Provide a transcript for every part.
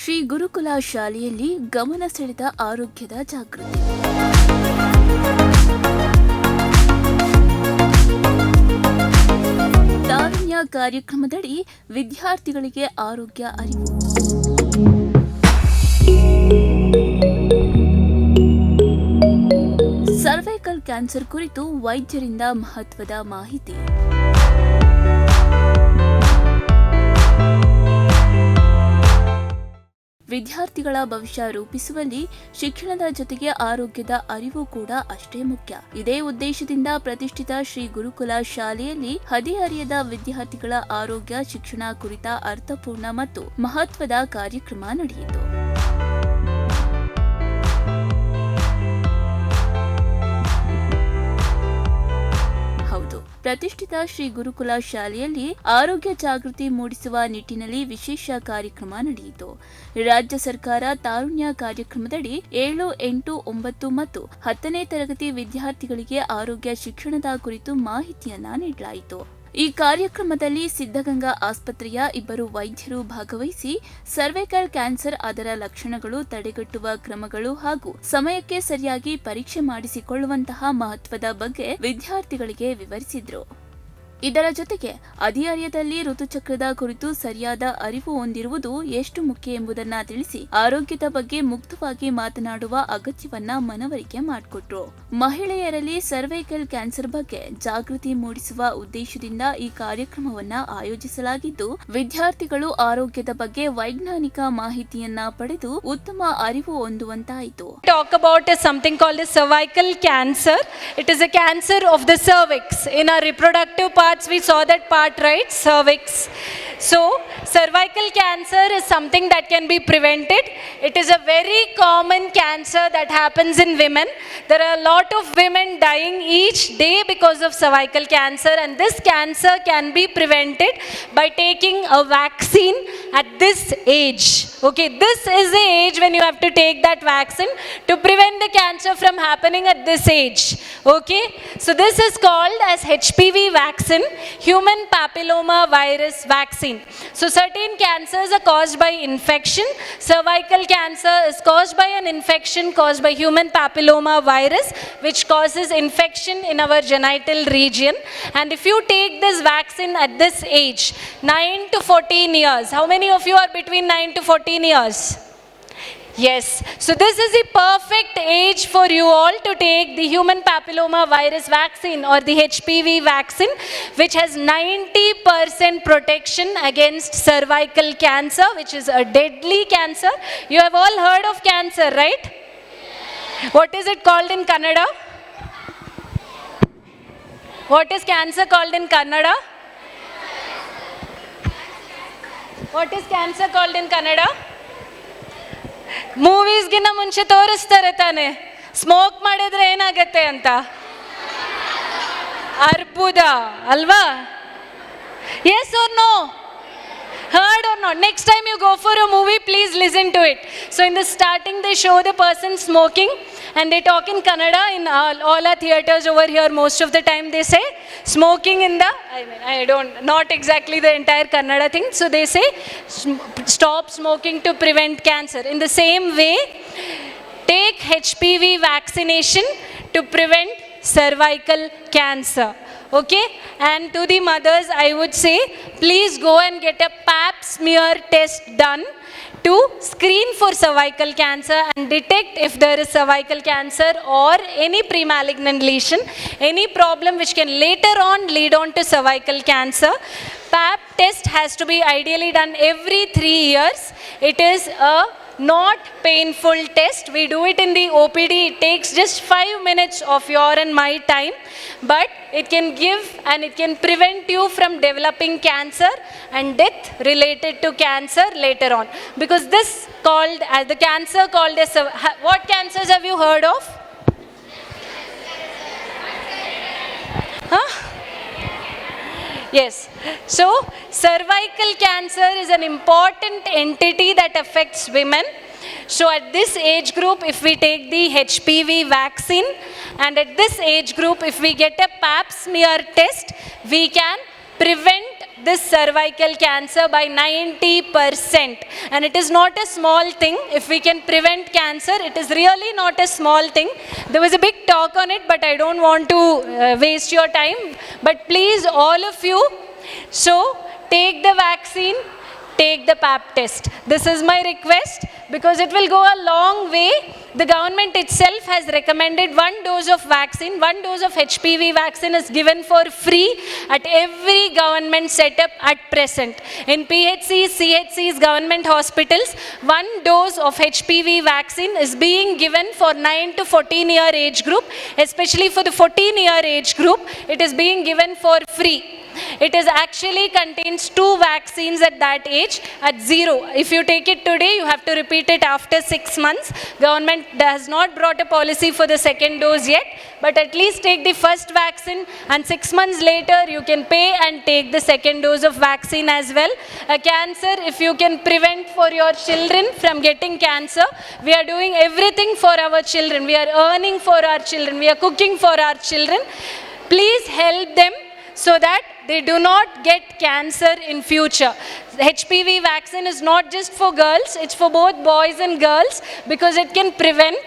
ಶ್ರೀ ಗುರುಕುಲ ಶಾಲೆಯಲ್ಲಿ ಗಮನ ಸೆಳೆದ ಆರೋಗ್ಯದ ಜಾಗೃತಿ. ತಾರುಣ್ಯ ಕಾರ್ಯಕ್ರಮದಡಿ ವಿದ್ಯಾರ್ಥಿಗಳಿಗೆ ಆರೋಗ್ಯ ಅರಿವು. ಸರ್ವೈಕಲ್ ಕ್ಯಾನ್ಸರ್ ಕುರಿತು ವೈದ್ಯರಿಂದ ಮಹತ್ವದ ಮಾಹಿತಿ. ವಿದ್ಯಾರ್ಥಿಗಳ ಭವಿಷ್ಯ ರೂಪಿಸುವಲ್ಲಿ ಶಿಕ್ಷಣದ ಜೊತೆಗೆ ಆರೋಗ್ಯದ ಅರಿವು ಕೂಡ ಅಷ್ಟೇ ಮುಖ್ಯ. ಇದೇ ಉದ್ದೇಶದಿಂದ ಪ್ರತಿಷ್ಠಿತ ಶ್ರೀ ಗುರುಕುಲ ಶಾಲೆಯಲ್ಲಿ ಹದಿಹರೆಯದ ವಿದ್ಯಾರ್ಥಿಗಳ ಆರೋಗ್ಯ ಶಿಕ್ಷಣ ಕುರಿತ ಅರ್ಥಪೂರ್ಣ ಮತ್ತು ಮಹತ್ವದ ಕಾರ್ಯಕ್ರಮ ನಡೆಯಿತು. ಪ್ರತಿಷ್ಠಿತ ಶ್ರೀ ಗುರುಕುಲ ಶಾಲೆಯಲ್ಲಿ ಆರೋಗ್ಯ ಜಾಗೃತಿ ಮೂಡಿಸುವ ನಿಟ್ಟಿನಲ್ಲಿ ವಿಶೇಷ ಕಾರ್ಯಕ್ರಮ ನಡೆಯಿತು. ರಾಜ್ಯ ಸರ್ಕಾರ ತಾರುಣ್ಯ ಕಾರ್ಯಕ್ರಮದಡಿ 7, 8, 9 ಮತ್ತು 10ನೇ ತರಗತಿ ವಿದ್ಯಾರ್ಥಿಗಳಿಗೆ ಆರೋಗ್ಯ ಶಿಕ್ಷಣದ ಕುರಿತು ಮಾಹಿತಿಯನ್ನ ನೀಡಲಾಯಿತು. ಈ ಕಾರ್ಯಕ್ರಮದಲ್ಲಿ ಸಿದ್ಧಗಂಗಾ ಆಸ್ಪತ್ರೆಯ 2 ವೈದ್ಯರು ಭಾಗವಹಿಸಿ ಸರ್ವೈಕಲ್ ಕ್ಯಾನ್ಸರ್, ಅದರ ಲಕ್ಷಣಗಳು, ತಡೆಗಟ್ಟುವ ಕ್ರಮಗಳು ಹಾಗೂ ಸಮಯಕ್ಕೆ ಸರಿಯಾಗಿ ಪರೀಕ್ಷೆ ಮಾಡಿಸಿಕೊಳ್ಳುವಂತಹ ಮಹತ್ವದ ಬಗ್ಗೆ ವಿದ್ಯಾರ್ಥಿಗಳಿಗೆ ವಿವರಿಸಿದರು. ಇದರ ಜೊತೆಗೆ ಹದಿಹರೆಯದಲ್ಲಿ ಋತುಚಕ್ರದ ಕುರಿತು ಸರಿಯಾದ ಅರಿವು ಹೊಂದಿರುವುದು ಎಷ್ಟು ಮುಖ್ಯ ಎಂಬುದನ್ನು ತಿಳಿಸಿ ಆರೋಗ್ಯದ ಬಗ್ಗೆ ಮುಕ್ತವಾಗಿ ಮಾತನಾಡುವ ಅಗತ್ಯವನ್ನ ಮನವರಿಕೆ ಮಾಡಿಕೊಟ್ರು. ಮಹಿಳೆಯರಲ್ಲಿ ಸರ್ವೈಕಲ್ ಕ್ಯಾನ್ಸರ್ ಬಗ್ಗೆ ಜಾಗೃತಿ ಮೂಡಿಸುವ ಉದ್ದೇಶದಿಂದ ಈ ಕಾರ್ಯಕ್ರಮವನ್ನ ಆಯೋಜಿಸಲಾಗಿದ್ದು, ವಿದ್ಯಾರ್ಥಿಗಳು ಆರೋಗ್ಯದ ಬಗ್ಗೆ ವೈಜ್ಞಾನಿಕ ಮಾಹಿತಿಯನ್ನ ಪಡೆದು ಉತ್ತಮ ಅರಿವು ಹೊಂದುವಂತಾಯಿತು. Talk about something called as cervical cancer. It is a cancer of the cervix. In our reproductive parts, we saw that part, right? Cervix. So, cervical cancer is something that can be prevented. It is a very common cancer that happens in women. There are a lot of women dying each day because of cervical cancer, and this cancer can be prevented by taking a vaccine at this age. Okay, this is the age when you have to take that vaccine to prevent the cancer from happening at this age. Okay, so this is called as HPV vaccine, human papilloma virus vaccine. So certain cancers are caused by infection. Cervical cancer is caused by an infection caused by human papilloma virus, which causes infection in our genital region. And if you take this vaccine at this age, 9 to 14 years, how many of you are between 9 to 14 years? Yes, so this is the perfect age for you all to take the human papilloma virus vaccine or the HPV vaccine, which has 90% protection against cervical cancer, which is a deadly cancer. You have all heard of cancer, right? What is it called in Kannada? What is cancer called in Kannada? What is cancer called in Kannada? ಮೂವೀಸ್ಗಿನ್ನ ಮುಂಚೆ ತೋರಿಸ್ತಾರೆ ತಾನೆ, smoke ಮಾಡಿದ್ರೆ ಏನಾಗತ್ತೆ ಅಂತ. ಅರ್ಬುದ ಅಲ್ವಾ? Yes or no? Heard or not? Next time you go for a movie, please listen to it. So in the starting they show the person smoking and they talk in Kannada. In all our theaters over here, most of the time they say smoking in the, not exactly the entire Kannada thing. So they say stop smoking to prevent cancer. In the same way, take HPV vaccination to prevent cervical cancer. Okay, and to the mothers I would say, please go and get a pap smear test done to screen for cervical cancer and detect if there is cervical cancer or any premalignant lesion, any problem which can later on lead on to cervical cancer. Pap test has to be ideally done every 3 years. It is a not painful test. We do it in the OPD. It takes just 5 minutes of your and my time, but it can give and it can prevent you from developing cancer and death related to cancer later on. Because this called as the cancer called as, what cancers have you heard of? Huh? Yes. So cervical cancer is an important entity that affects women. So at this age group, if we take the HPV vaccine, and at this age group, if we get a pap smear test, we can prevent this cervical cancer by 90%. And it is not a small thing. If we can prevent cancer, it is really not a small thing. There was a big talk on it, but I don't want to waste your time. But please, all of you, so take the vaccine, take the pap test. This is my request, because it will go a long way. The government itself has recommended 1 dose of vaccine, 1 dose of HPV vaccine is given for free at every government setup at present. In PHCs, CHCs, government hospitals, 1 dose of HPV vaccine is being given for 9 to 14-year age group. Especially for the 14-year age group, it is being given for free. It is actually contains 2 vaccines at that age at 0. If you take it today, you have to repeat it after 6 months. Government has not brought a policy for the second dose yet, but at least take the first vaccine, and 6 months later you can pay and take the second dose of vaccine as well. A cancer, if you can prevent for your children from getting cancer, we are doing everything for our children. We are earning for our children. We are cooking for our children. Please help them so that they do not get cancer in future. HPV vaccine is not just for girls, it's for both boys and girls, because it can prevent,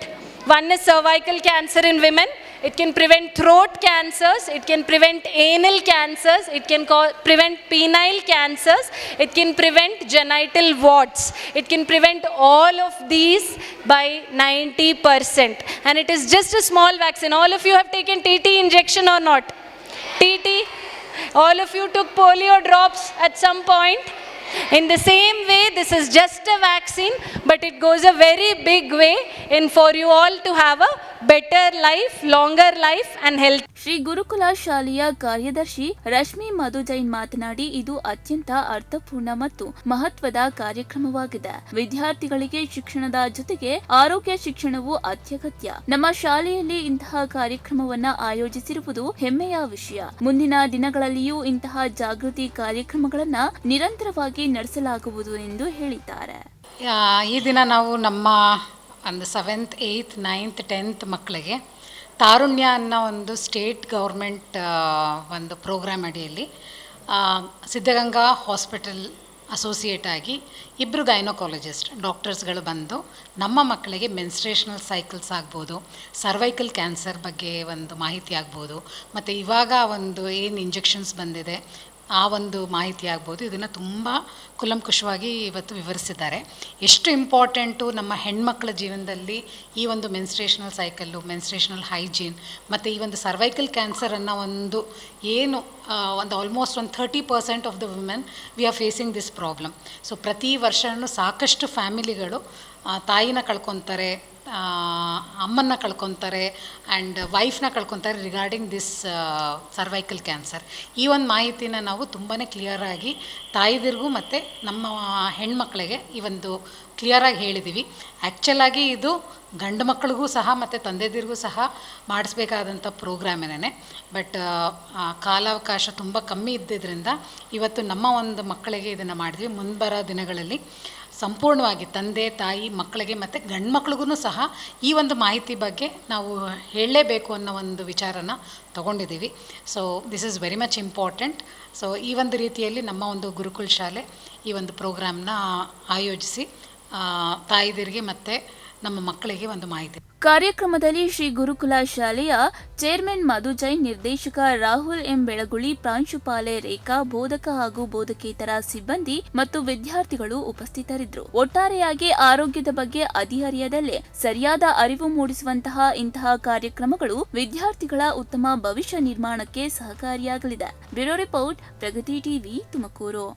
one is cervical cancer in women, it can prevent throat cancers, it can prevent anal cancers, it can prevent penile cancers, it can prevent genital warts. It can prevent all of these by 90%. And it is just a small vaccine. All of you have taken TT injection or not? TT? All of you took polio drops at some point. In the same way, this is just a vaccine, but it goes a very big way in for you all to have a better life, longer life and health. Shri ಗುರುಕುಲ ಶಾಲೆಯ ಕಾರ್ಯದರ್ಶಿ ರಶ್ಮಿ ಮಧು ಜೈನ್ ಮಾತನಾಡಿ, ಇದು ಅತ್ಯಂತ ಅರ್ಥಪೂರ್ಣ ಮತ್ತು ಮಹತ್ವದ ಕಾರ್ಯಕ್ರಮವಾಗಿದೆ. ವಿದ್ಯಾರ್ಥಿಗಳಿಗೆ ಶಿಕ್ಷಣದ ಜೊತೆಗೆ ಆರೋಗ್ಯ ಶಿಕ್ಷಣವು ಅತ್ಯಗತ್ಯ. ನಮ್ಮ ಶಾಲೆಯಲ್ಲಿ ಇಂತಹ ಕಾರ್ಯಕ್ರಮವನ್ನ ಆಯೋಜಿಸಿರುವುದು ಹೆಮ್ಮೆಯ ವಿಷಯ. ಮುಂದಿನ ದಿನಗಳಲ್ಲಿಯೂ ಇಂತಹ ಜಾಗೃತಿ ಕಾರ್ಯಕ್ರಮಗಳನ್ನ ನಿರಂತರವಾಗಿ ನಡೆಸಲಾಗುವುದು ಎಂದು ಹೇಳಿದ್ದಾರೆ. ಈ ದಿನ ನಾವು ನಮ್ಮ ಒಂದು 7th, 8th, 9th, 10th ಮಕ್ಕಳಿಗೆ ತಾರುಣ್ಯ ಅನ್ನೋ ಒಂದು ಸ್ಟೇಟ್ ಗೌರ್ಮೆಂಟ್ ಒಂದು ಪ್ರೋಗ್ರಾಮ್ ಅಡಿಯಲ್ಲಿ ಸಿದ್ಧಗಂಗಾ ಹಾಸ್ಪಿಟಲ್ ಅಸೋಸಿಯೇಟ್ ಆಗಿ 2 ಗೈನೋಕಾಲಜಿಸ್ಟ್ ಡಾಕ್ಟರ್ಸ್ಗಳು ಬಂದು ನಮ್ಮ ಮಕ್ಕಳಿಗೆ ಮೆನ್ಸ್ಟ್ರೇಷನಲ್ ಸೈಕಲ್ಸ್ ಆಗ್ಬೋದು, ಸರ್ವೈಕಲ್ ಕ್ಯಾನ್ಸರ್ ಬಗ್ಗೆ ಒಂದು ಮಾಹಿತಿ ಆಗ್ಬೋದು, ಮತ್ತು ಇವಾಗ ಒಂದು ಏನು ಇಂಜೆಕ್ಷನ್ಸ್ ಬಂದಿದೆ ಆ ಒಂದು ಮಾಹಿತಿ ಆಗ್ಬೋದು, ಇದನ್ನು ತುಂಬ ಕುಲಂಕುಷವಾಗಿ ಇವತ್ತು ವಿವರಿಸಿದ್ದಾರೆ. ಎಷ್ಟು ಇಂಪಾರ್ಟೆಂಟು ನಮ್ಮ ಹೆಣ್ಮಕ್ಳ ಜೀವನದಲ್ಲಿ ಈ ಒಂದು ಮೆನ್ಸ್ಟ್ರೇಷನಲ್ ಸೈಕಲ್ಲು, ಮೆನ್ಸ್ಟ್ರೇಷನಲ್ ಹೈಜೀನ್ ಮತ್ತು ಈ ಒಂದು ಸರ್ವೈಕಲ್ ಕ್ಯಾನ್ಸರ್ ಅನ್ನೋ ಒಂದು ಏನು ಒಂದು ಆಲ್ಮೋಸ್ಟ್ ಒಂದು 30% of the women we are facing this problem. So ಪ್ರತಿ ವರ್ಷವೂ ಸಾಕಷ್ಟು ಫ್ಯಾಮಿಲಿಗಳು ತಾಯಿನ ಕಳ್ಕೊತಾರೆ, ಅಮ್ಮನ್ನ ಕಳ್ಕೊತಾರೆ ಆ್ಯಂಡ್ ವೈಫ್ನ ಕಳ್ಕೊತಾರೆ ರಿಗಾರ್ಡಿಂಗ್ ದಿಸ್ ಸರ್ವೈಕಲ್ ಕ್ಯಾನ್ಸರ್. ಈ ಒಂದು ಮಾಹಿತಿನ ನಾವು ತುಂಬಾ ಕ್ಲಿಯರಾಗಿ ತಾಯಿದಿರಿಗೂ ಮತ್ತು ನಮ್ಮ ಹೆಣ್ಮಕ್ಳಿಗೆ ಈ ಒಂದು ಕ್ಲಿಯರಾಗಿ ಹೇಳಿದ್ದೀವಿ. ಆ್ಯಕ್ಚುಲಾಗಿ ಇದು ಗಂಡು ಮಕ್ಕಳಿಗೂ ಸಹ ಮತ್ತು ತಂದೆದಿರಿಗೂ ಸಹ ಮಾಡಿಸ್ಬೇಕಾದಂಥ ಪ್ರೋಗ್ರಾಮೇನೆ. ಬಟ್ ಕಾಲಾವಕಾಶ ತುಂಬ ಕಮ್ಮಿ ಇದ್ದಿದ್ದರಿಂದ ಇವತ್ತು ನಮ್ಮ ಒಂದು ಮಕ್ಕಳಿಗೆ ಇದನ್ನು ಮಾಡಿದ್ವಿ. ಮುಂಬರೋ ದಿನಗಳಲ್ಲಿ ಸಂಪೂರ್ಣವಾಗಿ ತಂದೆ ತಾಯಿ ಮಕ್ಕಳಿಗೆ ಮತ್ತು ಗಂಡು ಮಕ್ಳಿಗೂ ಸಹ ಈ ಒಂದು ಮಾಹಿತಿ ಬಗ್ಗೆ ನಾವು ಹೇಳಲೇಬೇಕು ಅನ್ನೋ ಒಂದು ವಿಚಾರನ ತಗೊಂಡಿದ್ದೀವಿ. So this is very much important. So ಈ ಒಂದು ರೀತಿಯಲ್ಲಿ ನಮ್ಮ ಒಂದು ಗುರುಕುಲ ಶಾಲೆ ಈ ಒಂದು ಪ್ರೋಗ್ರಾಮ್ನ ಆಯೋಜಿಸಿ ತಾಯಿದಿರಿಗೆ ಮತ್ತು ನಮ್ಮ ಮಕ್ಕಳಿಗೆ ಒಂದು ಮಾಹಿತಿ. ಕಾರ್ಯಕ್ರಮದಲ್ಲಿ ಶ್ರೀ ಗುರುಕುಲ ಶಾಲೆಯ ಚೇರ್ಮನ್ ಮಧು ಜೈನ್, ನಿರ್ದೇಶಕ ರಾಹುಲ್ ಎಂ ಬೆಳಗುಳಿ, ಪ್ರಾಂಶುಪಾಲೆ ರೇಖಾ, ಬೋಧಕ ಹಾಗೂ ಬೋಧಕೇತರ ಸಿಬ್ಬಂದಿ ಮತ್ತು ವಿದ್ಯಾರ್ಥಿಗಳು ಉಪಸ್ಥಿತರಿದ್ದರು. ಒಟ್ಟಾರೆಯಾಗಿ ಆರೋಗ್ಯದ ಬಗ್ಗೆ ಹದಿಹರಿಯದಲ್ಲೇ ಸರಿಯಾದ ಅರಿವು ಮೂಡಿಸುವಂತಹ ಇಂತಹ ಕಾರ್ಯಕ್ರಮಗಳು ವಿದ್ಯಾರ್ಥಿಗಳ ಉತ್ತಮ ಭವಿಷ್ಯ ನಿರ್ಮಾಣಕ್ಕೆ ಸಹಕಾರಿಯಾಗಲಿದೆ. ಬ್ಯೂರೋ ರಿಪೋರ್ಟ್, ಪ್ರಗತಿ ಟಿವಿ, ತುಮಕೂರು.